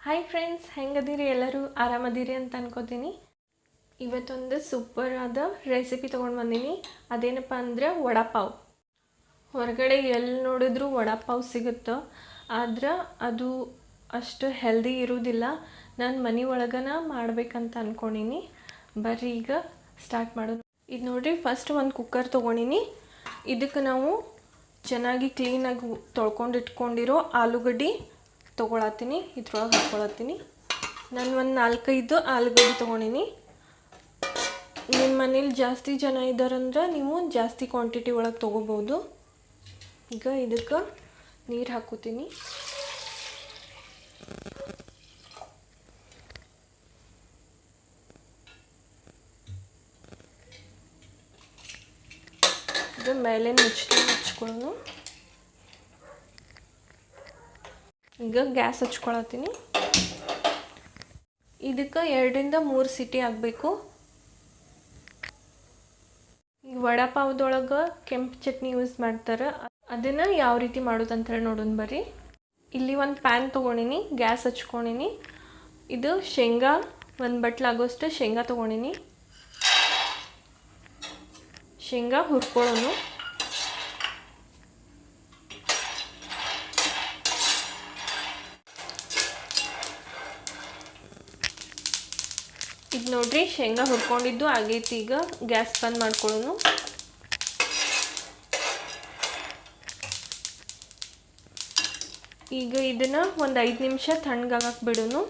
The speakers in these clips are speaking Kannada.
Hi friends, ಹೆಂಗದಿರಿ? ಎಲ್ಲರೂ ಆರಾಮದಿರಿ ಅಂತ ಅನ್ಕೋತೀನಿ. ಇವತ್ತೊಂದು ಸೂಪರ್ ಆದ ರೆಸಿಪಿ ತೊಗೊಂಡು ಬಂದೀನಿ. ಅದೇನಪ್ಪ ಅಂದ್ರೆ ವಡಾಪಾವ್. ಹೊರಗಡೆ ಎಲ್ಲಿ ನೋಡಿದ್ರೂ ವಡಾಪಾವ್ ಸಿಗುತ್ತೆ, ಆದ್ರೆ ಅದು ಅಷ್ಟು ಹೆಲ್ದಿ ಇರೋದಿಲ್ಲ. ನಾನು ಮನೆ ಒಳಗನ ಮಾಡ್ಬೇಕಂತ ಅಂದ್ಕೊಂಡೀನಿ. ಬರ್ರಿ ಈಗ ಸ್ಟಾರ್ಟ್ ಮಾಡೋದು. ಇದು ನೋಡಿರಿ, ಫಸ್ಟ್ ಒಂದು ಕುಕ್ಕರ್ ತೊಗೊಂಡಿನಿ. ಇದಕ್ಕೆ ನಾವು ಚೆನ್ನಾಗಿ ಕ್ಲೀನಾಗಿ ತೊಳ್ಕೊಂಡು ಇಟ್ಕೊಂಡಿರೋ ಆಲೂಗಡ್ಡೆ ತೊಗೊಳತ್ತೀನಿ. ಇದ್ರೊಳಗೆ ಹಾಕ್ಕೊಳತ್ತೀನಿ. ನಾನು ಒಂದು 4-5 ಆಲೂಗಡ್ಡೆ ತೊಗೊಂಡಿನಿ. ನಿಮ್ಮ ಮನೇಲಿ ಜಾಸ್ತಿ ಜನ ಇದ್ದಾರಂದ್ರೆ ನೀವು ಜಾಸ್ತಿ ಕ್ವಾಂಟಿಟಿ ಒಳಗೆ ತೊಗೋಬೋದು. ಈಗ ಇದಕ್ಕೆ ನೀರು ಹಾಕೋತೀನಿ. ಇದು ಮೇಲೆ ಮುಚ್ಕೊಳ್ಳೋನು. ಈಗ ಗ್ಯಾಸ್ ಹಚ್ಕೊಳತ್ತೀನಿ. ಇದಕ್ಕೆ 2-3 ಸಿಟಿ ಆಗಬೇಕು. ಈಗ ವಡಾಪಾವ್ದೊಳಗೆ ಕೆಂಪು ಚಟ್ನಿ ಯೂಸ್ ಮಾಡ್ತಾರೆ. ಅದನ್ನು ಯಾವ ರೀತಿ ಮಾಡೋದು ಅಂತೇಳಿ ನೋಡೋಣ ಬರ್ರಿ. ಇಲ್ಲಿ ಒಂದು ಪ್ಯಾನ್ ತೊಗೊಂಡಿನಿ, ಗ್ಯಾಸ್ ಹಚ್ಕೊಂಡಿನಿ. ಇದು ಶೇಂಗಾ, ಒಂದು ಬಟ್ಲಾಗೋಷ್ಟು ಶೇಂಗಾ ತೊಗೊಂಡಿನಿ. ಶೇಂಗಾ ಹುರ್ಕೊಳ್ಳೋನು. ಇದು ನೋಡ್ರಿ, ಶೇಂಗಾ ಹುರ್ಕೊಂಡಿದ್ದು ಆಗೈತಿ. ಈಗ ಗ್ಯಾಸ್ ಬಂದ್ ಮಾಡ್ಕೊಳ್ಳೋನು. ಈಗ ಇದನ್ನು ಒಂದು 5 ನಿಮಿಷ ತಣ್ಣಗಾಗಕ್ಕೆ ಬಿಡೋನು.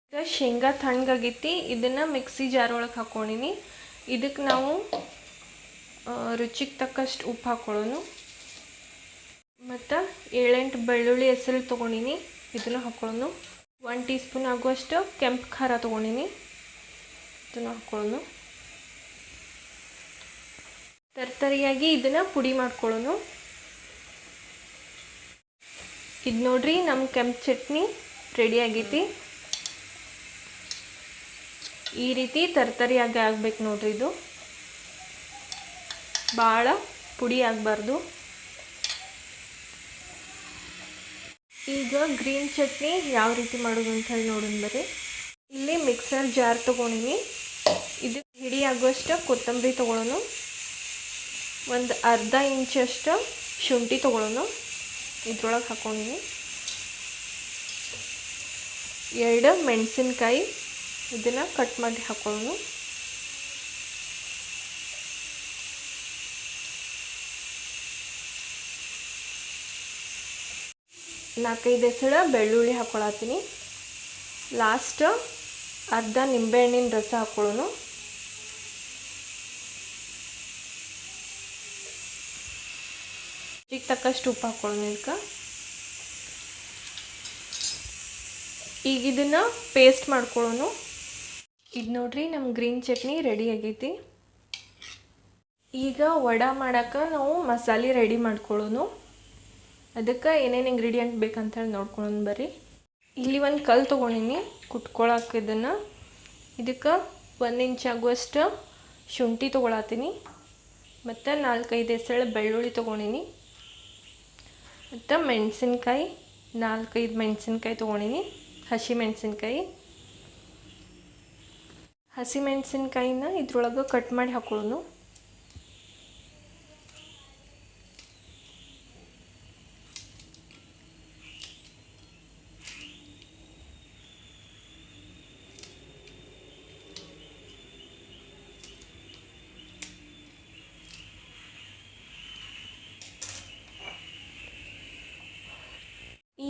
ಈಗ ಶೇಂಗಾ ತಣ್ಣಗಾಗೈತಿ. ಇದನ್ನು ಮಿಕ್ಸಿ ಜಾರ್ ಒಳಗೆ ಹಾಕ್ಕೊಂಡಿನಿ. ಇದಕ್ಕೆ ನಾವು ರುಚಿಗೆ ತಕ್ಕಷ್ಟು ಉಪ್ಪು ಹಾಕ್ಕೊಳ್ಳೋನು. ಮತ್ತು 7-8 ಬೆಳ್ಳುಳ್ಳಿ ಹೆಸರು ತೊಗೊಂಡಿನಿ, ಇದನ್ನು ಹಾಕ್ಕೊಳ್ಳೋನು. 1 ಟೀ ಸ್ಪೂನ್ ಆಗುವಷ್ಟು ಕೆಂಪು ಖಾರ ತೊಗೊಂಡಿನಿ, ಇದನ್ನು ಹಾಕ್ಕೊಳ್ಳೋನು. ತರ್ತರಿಯಾಗಿ ಇದನ್ನು ಪುಡಿ ಮಾಡ್ಕೊಳ್ಳೋನು. ಇದು ನೋಡ್ರಿ, ನಮ್ಮ ಕೆಂಪು ಚಟ್ನಿ ರೆಡಿ ಆಗೈತಿ. ಈ ರೀತಿ ತರ್ತರಿಯಾಗಿ ಆಗ್ಬೇಕು ನೋಡ್ರಿ. ಇದು ಭಾಳ ಪುಡಿ ಆಗಬಾರ್ದು. ಈಗ ಗ್ರೀನ್ ಚಟ್ನಿ ಯಾವ ರೀತಿ ಮಾಡೋದು ಅಂತ ಹೇಳಿ ನೋಡೋಣ ಬರ್ರಿ. ಇಲ್ಲಿ ಮಿಕ್ಸರ್ ಜಾರ್ ತೊಗೊಂಡಿನಿ. ಇದು ಹಿಡಿ ಆಗುವಷ್ಟು ಕೊತ್ತಂಬರಿ ತೊಗೊಳ್ಳೋನು. ಒಂದು ಅರ್ಧ ಇಂಚಷ್ಟು ಶುಂಠಿ ತೊಗೊಳ್ಳೋನು, ಇದ್ರೊಳಗೆ ಹಾಕ್ಕೊಂಡಿನಿ. 2 ಮೆಣಸಿನ್ಕಾಯಿ, ಇದನ್ನು ಕಟ್ ಮಾಡಿ ಹಾಕ್ಕೊಳ್ಳೋನು. ನಾಲ್ಕೈದು ಹೆಸರು ಬೆಳ್ಳುಳ್ಳಿ ಹಾಕ್ಕೊಳತ್ತೀನಿ. ಲಾಸ್ಟ್ ಅರ್ಧ ನಿಂಬೆಹಣ್ಣಿನ ರಸ ಹಾಕ್ಕೊಳ್ಳೋನು. ರುಚಿಗೆ ತಕ್ಕಷ್ಟು ಉಪ್ಪು ಹಾಕ್ಕೊಳ್ಳೋನು. ಇದಕ್ಕೆ ಈಗ ಇದನ್ನು ಪೇಸ್ಟ್ ಮಾಡ್ಕೊಳ್ಳೋನು. ಇದು ನೋಡ್ರಿ, ನಮ್ಮ ಗ್ರೀನ್ ಚಟ್ನಿ ರೆಡಿ ಆಗೈತಿ. ಈಗ ವಡಾ ಮಾಡೋಕೆ ನಾವು ಮಸಾಲೆ ರೆಡಿ ಮಾಡ್ಕೊಳ್ಳೋನು. ಅದಕ್ಕೆ ಏನೇನು ಇಂಗ್ರೀಡಿಯೆಂಟ್ ಬೇಕಂತೇಳಿ ನೋಡ್ಕೊಳ್ಳೋಣ ಬರ್ರಿ. ಇಲ್ಲಿ ಒಂದು ಕಲ್ಲು ತೊಗೊಂಡಿನಿ ಕುಟ್ಕೊಳಕ್ಕೆ. ಇದಕ್ಕೆ 1 ಇಂಚ್ ಆಗುವಷ್ಟು ಶುಂಠಿ ತೊಗೊಳತ್ತೀನಿ. ಮತ್ತು 4-5 ಹೆಸರು ಬೆಳ್ಳುಳ್ಳಿ ತೊಗೊಂಡಿನಿ. ಮತ್ತು ಮೆಣಸಿನ್ಕಾಯಿ 4-5 ಮೆಣಸಿನ್ಕಾಯಿ ತೊಗೊಂಡಿನಿ, ಹಸಿ ಮೆಣಸಿನ್ಕಾಯಿನ ಇದ್ರೊಳಗೆ ಕಟ್ ಮಾಡಿ ಹಾಕೊಳ್ಳೋನು.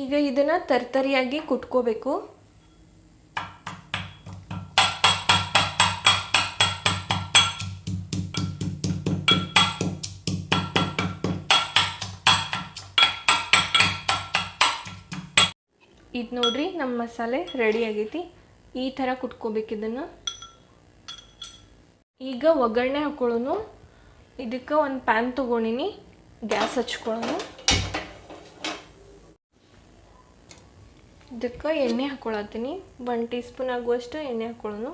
ಈಗ ಇದನ್ನು ತರ್ತರಿಯಾಗಿ ಕುಟ್ಕೋಬೇಕು. ಇದು ನೋಡ್ರಿ, ನಮ್ಮ ಮಸಾಲೆ ರೆಡಿ ಆಗೈತಿ. ಈ ಥರ ಕುಟ್ಕೋಬೇಕು ಇದನ್ನು. ಈಗ ಒಗ್ಗರಣೆ ಹಾಕ್ಕೊಳ್ಳೋನು. ಇದಕ್ಕೆ ಒಂದು ಪ್ಯಾನ್ ತೊಗೊಂಡಿನಿ, ಗ್ಯಾಸ್ ಹಚ್ಕೊಳ್ಳೋನು. ಇದಕ್ಕೆ ಎಣ್ಣೆ ಹಾಕ್ಕೊಳತ್ತೀನಿ. 1 ಟೀ ಸ್ಪೂನ್ ಆಗುವಷ್ಟು ಎಣ್ಣೆ ಹಾಕ್ಕೊಳ್ಳೋನು.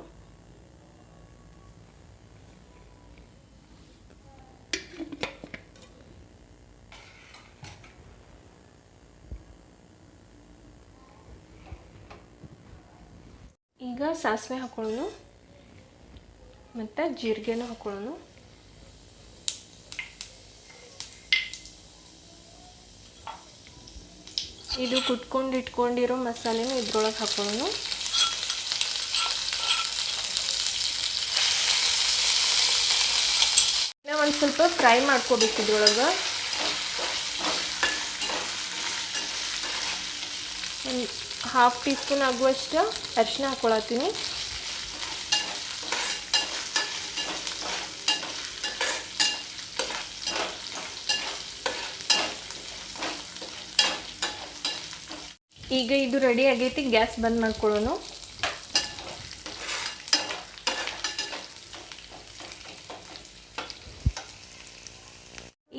ಈಗ ಸಾಸಿವೆ ಹಾಕೊಳ್ಳೋಣ ಮತ್ತು ಜೀರಿಗೆನೂ ಹಾಕೊಳ್ಳೋಣ. ಇದು ಕುಟ್ಕೊಂಡು ಇಟ್ಕೊಂಡಿರೋ ಮಸಾಲೆನೂ ಇದ್ರೊಳಗೆ ಹಾಕೊಳ್ಳೋಣ. ಒಂದು ಸ್ವಲ್ಪ ಫ್ರೈ ಮಾಡ್ಕೋಬೇಕು. ಇದ್ರೊಳಗೆ ಒಂದು 1/2 ಟೀ ಸ್ಪೂನ್ ಆಗುವಷ್ಟು ಅರಿಶಿನ ಹಾಕ್ಕೊಳತ್ತೀನಿ. ಈಗ ಇದು ರೆಡಿ ಆಗೈತಿ. ಗ್ಯಾಸ್ ಬಂದ್ ಮಾಡ್ಕೊಳ್ಳೋಣ.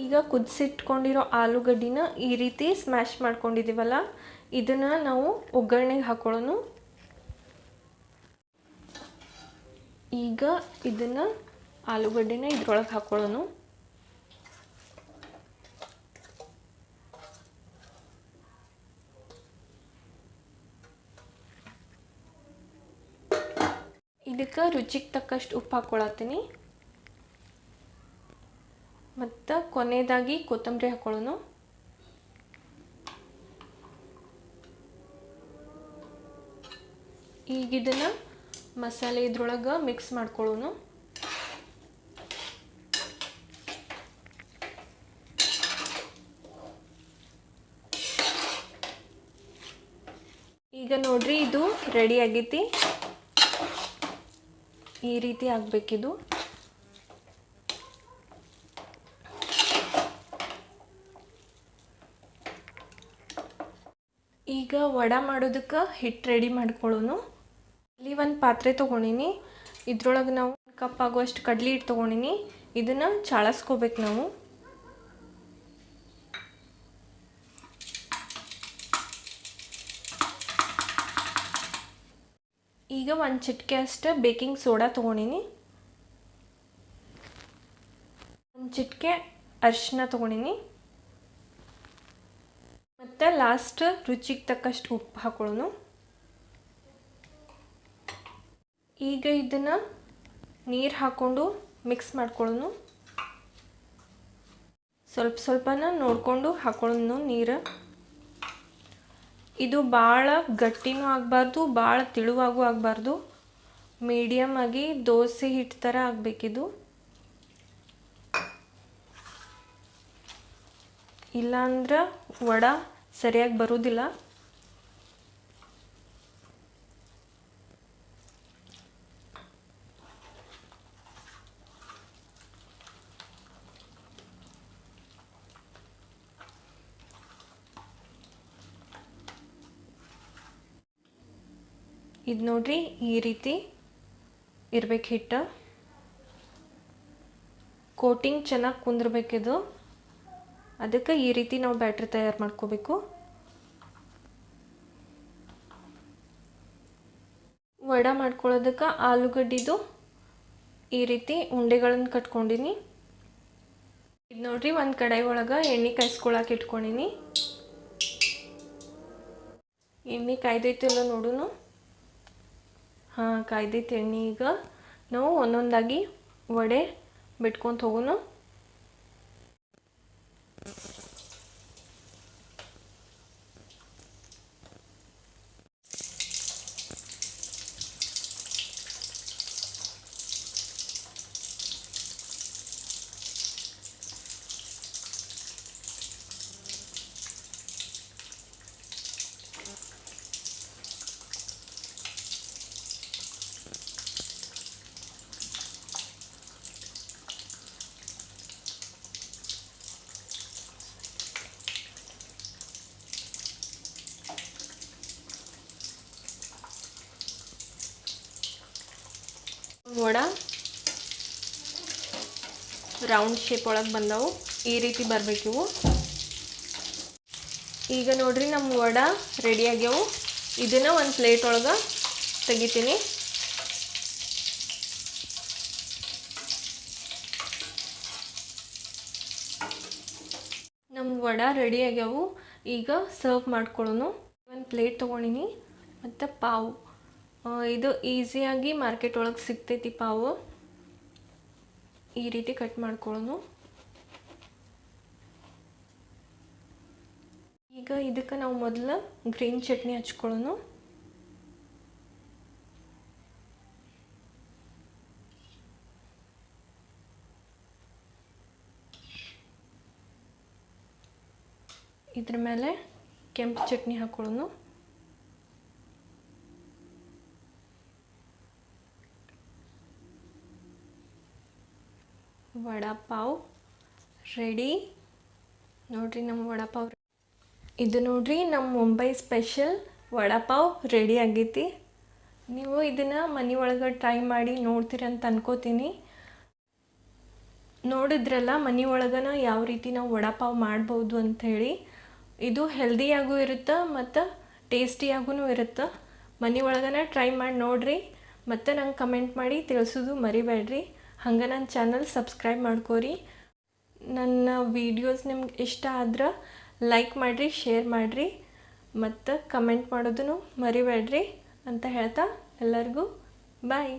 ಈಗ ಕುದಿಸಿಟ್ಕೊಂಡಿರೋ ಆಲೂಗಡ್ಡಿನ ಈ ರೀತಿ ಸ್ಮ್ಯಾಶ್ ಮಾಡ್ಕೊಂಡಿದ್ದೀವಲ್ಲ, ಇದನ್ನು ನಾವು ಒಗ್ಗರಣೆಗೆ ಹಾಕೊಳ್ಳೋಣ. ಈಗ ಇದನ್ನು ಆಲೂಗಡ್ಡೆನ ಇದ್ರೊಳಗೆ ಹಾಕೊಳ್ಳೋಣ. ಇದಕ್ಕೆ ರುಚಿಗೆ ತಕ್ಕಷ್ಟು ಉಪ್ಪು ಹಾಕ್ಕೊಳತ್ತೀನಿ. ಮತ್ತು ಕೊನೆಯದಾಗಿ ಕೊತ್ತಂಬರಿ ಹಾಕೊಳ್ಳೋಣ. ಈಗ ಇದನ್ನು ಮಸಾಲೆ ಇದ್ರೊಳಗೆ ಮಿಕ್ಸ್ ಮಾಡ್ಕೊಳ್ಳೋಣ. ಈಗ ನೋಡ್ರಿ, ಇದು ರೆಡಿ ಆಗೈತಿ. ಈ ರೀತಿ ಆಗಬೇಕಿದು. ಈಗ ವಡೆ ಮಾಡೋದಕ್ಕೆ ಹಿಟ್ಟು ರೆಡಿ ಮಾಡ್ಕೊಳ್ಳೋಣ. ಇಲ್ಲಿ ಒಂದು ಪಾತ್ರೆ ತೊಗೊಂಡಿನಿ. ಇದ್ರೊಳಗೆ ನಾವು 1 ಕಪ್ ಆಗುವಷ್ಟು ಕಡಲೆ ಹಿಟ್ಟು ತೊಗೊಂಡಿನಿ. ಇದನ್ನು ಚಾಳಿಸ್ಕೋಬೇಕು ನಾವು. ಈಗ 1 ಚಿಟಿಕೆ ಅಷ್ಟು ಬೇಕಿಂಗ್ ಸೋಡಾ ತೊಗೊಂಡಿನಿ. 1 ಚಿಟಿಕೆ ಅರಿಶಿನ ತೊಗೊಂಡಿನಿ. ಮತ್ತು ಲಾಸ್ಟ್ ರುಚಿಗೆ ತಕ್ಕಷ್ಟು ಉಪ್ಪು ಹಾಕೊಳ್ಳೋಣ. ಈಗ ಇದನ್ನು ನೀರು ಹಾಕ್ಕೊಂಡು ಮಿಕ್ಸ್ ಮಾಡ್ಕೊಳ್ಳೋಣ. ಸ್ವಲ್ಪ ಸ್ವಲ್ಪನ ನೋಡಿಕೊಂಡು ಹಾಕೊಳ್ಳೋಣ ನೀರು. ಇದು ಭಾಳ ಗಟ್ಟಿನೂ ಆಗಬಾರ್ದು, ಭಾಳ ತಿಳುವಾಗೂ ಆಗಬಾರ್ದು. ಮೀಡಿಯಮ್ ಆಗಿ ದೋಸೆ ಹಿಟ್ಟು ಥರ ಆಗಬೇಕಿದು. ಇಲ್ಲಾಂದ್ರೆ ವಡೆ ಸರಿಯಾಗಿ ಬರೋದಿಲ್ಲ. ಇದು ನೋಡ್ರಿ, ಈ ರೀತಿ ಇರ್ಬೇಕು ಹಿಟ್ಟು. ಕೋಟಿಂಗ್ ಚೆನ್ನಾಗಿ ಕುಂದಿರ್ಬೇಕಿದು. ಅದಕ್ಕೆ ಈ ರೀತಿ ನಾವು ಬ್ಯಾಟ್ರಿ ತಯಾರು ಮಾಡ್ಕೋಬೇಕು. ವಡೆ ಮಾಡ್ಕೊಳ್ಳೋದಕ್ಕೆ ಆಲೂಗಡ್ಡಿದು ಈ ರೀತಿ ಉಂಡೆಗಳನ್ನು ಕಟ್ಕೊಂಡಿನಿ. ಇದು ನೋಡ್ರಿ, ಒಂದು ಕಡಾಯಿ ಒಳಗೆ ಎಣ್ಣೆ ಕಾಯಿಸ್ಕೊಳಕ್ಕೆ ಇಟ್ಕೊಂಡಿನಿ. ಎಣ್ಣೆ ಕಾಯ್ದೈತಿಲ್ಲ ನೋಡೋಣ. ಹಾಂ, ಕಾಯ್ದೈತೆ ಎಣ್ಣೆ. ಈಗ ನಾವು ಒಂದೊಂದಾಗಿ ವಡೆ ಬಿಟ್ಕೊತ ಹೋಗೋಣ. ವಡೆ ರೌಂಡ್ ಶೇಪ್ ಒಳಗೆ ಬಂದವು. ಈ ರೀತಿ ಬರಬೇಕಿವು. ಈಗ ನೋಡ್ರಿ, ನಮ್ಮ ವಡೆ ರೆಡಿ ಆಗ್ಯಾವು. ಇದನ್ನು ಒಂದು ಪ್ಲೇಟ್ ಒಳಗೆ ತೆಗಿತೀನಿ. ನಮ್ಮ ವಡೆ ರೆಡಿ ಆಗ್ಯಾವು. ಈಗ ಸರ್ವ್ ಮಾಡ್ಕೊಳ್ಳೋಣ. ಒಂದು ಪ್ಲೇಟ್ ತೊಗೊಂಡಿನಿ ಮತ್ತು ಪಾವು ಇದು ಈಸಿಯಾಗಿ ಮಾರ್ಕೆಟ್ ಒಳಗೆ ಸಿಗ್ತೈತಿ ಪಾವು. ಈ ರೀತಿ ಕಟ್ ಮಾಡ್ಕೊಳ್ಳೋನು. ಈಗ ಇದಕ್ಕೆ ನಾವು ಮೊದಲು ಗ್ರೀನ್ ಚಟ್ನಿ ಹಚ್ಕೊಳ್ಳೋನು. ಇದ್ರ ಮೇಲೆ ಕೆಂಪು ಚಟ್ನಿ ಹಾಕೊಳ್ಳೋನು. ವಡಾಪಾವ್ ರೆಡಿ ನೋಡ್ರಿ. ನಮ್ಮ ವಡಾಪಾವ್ ಇದು ನೋಡ್ರಿ, ನಮ್ಮ ಮುಂಬೈ ಸ್ಪೆಷಲ್ ವಡಾಪಾವ್ ರೆಡಿ ಆಗೈತಿ. ನೀವು ಇದನ್ನು ಮನೆ ಒಳಗೆ ಟ್ರೈ ಮಾಡಿ ನೋಡ್ತೀರಂತ ಅನ್ಕೋತೀನಿ. ನೋಡಿದ್ರಲ್ಲ ಮನೆ ಒಳಗನ ಯಾವ ರೀತಿ ನಾವು ವಡಾಪಾವ್ ಮಾಡ್ಬೋದು ಅಂಥೇಳಿ. ಇದು ಹೆಲ್ದಿಯಾಗೂ ಇರುತ್ತೆ ಮತ್ತು ಟೇಸ್ಟಿಯಾಗೂ ಇರುತ್ತೆ. ಮನೆ ಒಳಗನ ಟ್ರೈ ಮಾಡಿ ನೋಡಿರಿ. ಮತ್ತು ನಂಗೆ ಕಮೆಂಟ್ ಮಾಡಿ ತಿಳಿಸೋದು ಮರಿಬೇಡ್ರಿ. ಹಂಗೆ ನನ್ನ ಚಾನಲ್ ಸಬ್ಸ್ಕ್ರೈಬ್ ಮಾಡ್ಕೋರಿ. ನನ್ನ ವೀಡಿಯೋಸ್ ನಿಮ್ಗೆ ಇಷ್ಟ ಆದ್ರೆ ಲೈಕ್ ಮಾಡಿರಿ, ಶೇರ್ ಮಾಡಿರಿ ಮತ್ತು ಕಮೆಂಟ್ ಮಾಡೋದನ್ನು ಮರಿಬೇಡ್ರಿ ಅಂತ ಹೇಳ್ತಾ ಎಲ್ಲರಿಗೂ ಬಾಯ್.